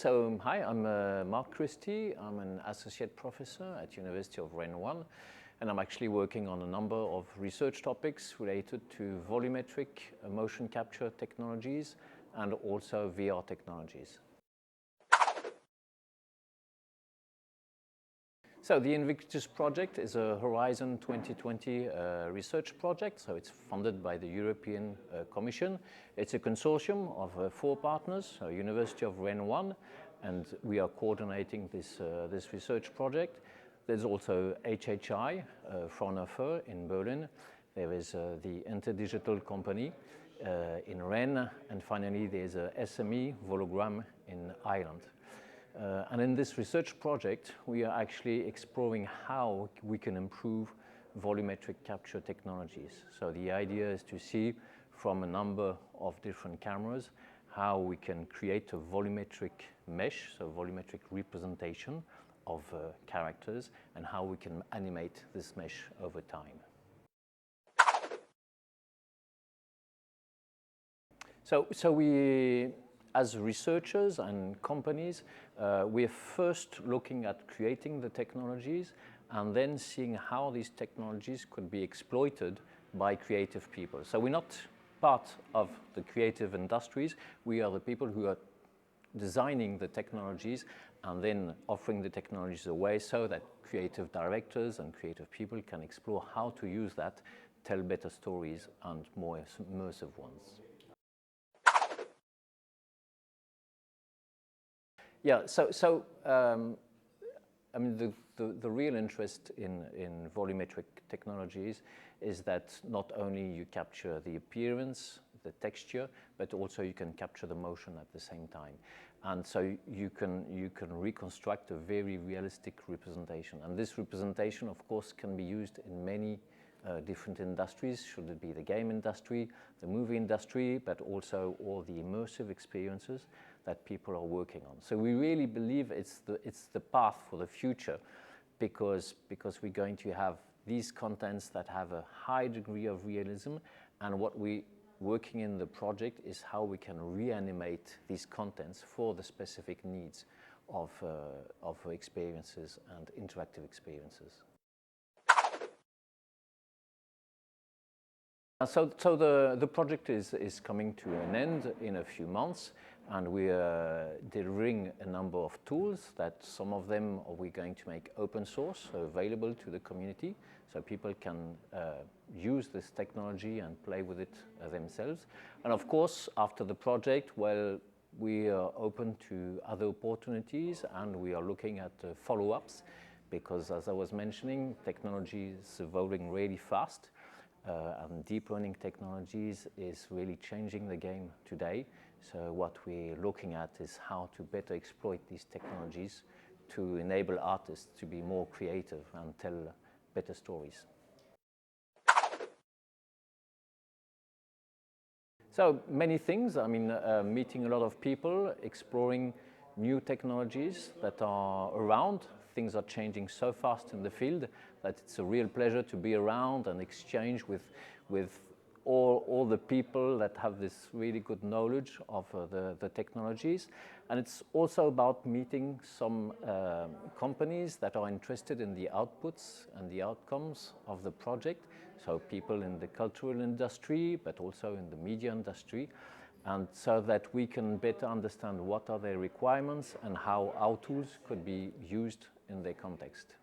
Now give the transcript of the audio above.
So hi, I'm Marc CHRISTIE. I'm an associate professor at University of Rennes 1, and I'm actually working on a number of research topics related to volumetric motion capture technologies and also VR technologies. So the Invictus project is a Horizon 2020 research project. So it's funded by the European Commission. It's a consortium of 4 partners, University of Rennes 1, and we are coordinating this research project. There's also HHI, Fraunhofer in Berlin. There is the Interdigital company in Rennes, and finally there's a SME Vologram in Ireland. And in this research project, we are actually exploring how we can improve volumetric capture technologies. So the idea is to see from a number of different cameras how we can create a volumetric mesh, so volumetric representation of characters, and how we can animate this mesh over time. So we, as researchers and companies, we're first looking at creating the technologies and then seeing how these technologies could be exploited by creative people. So we're not part of the creative industries. We are the people who are designing the technologies and then offering the technologies away so that creative directors and creative people can explore how to use that, tell better stories and more immersive ones. Yeah, I mean, the real interest in volumetric technologies is that not only you capture the appearance, the texture, but also you can capture the motion at the same time. And so you can reconstruct a very realistic representation. And this representation, of course, can be used in many different industries, should it be the game industry, the movie industry, but also all the immersive experiences that people are working on. So we really believe it's the path for the future because we're going to have these contents that have a high degree of realism, and what we're working in the project is how we can reanimate these contents for the specific needs of experiences and interactive experiences. So the project is coming to an end in a few months, and we are delivering a number of tools that some of them we're going to make open source, so available to the community, so people can use this technology and play with it themselves. And of course, after the project, well, we are open to other opportunities, and we are looking at follow-ups, because as I was mentioning, technology is evolving really fast. And deep learning technologies is really changing the game today. So what we're looking at is how to better exploit these technologies to enable artists to be more creative and tell better stories. So many things, I mean, meeting a lot of people, exploring new technologies that are around. Things are changing so fast in the field that it's a real pleasure to be around and exchange with all the people that have this really good knowledge of the technologies. And it's also about meeting some companies that are interested in the outputs and the outcomes of the project. So people in the cultural industry, but also in the media industry. And so that we can better understand what are their requirements and how our tools could be used in their context.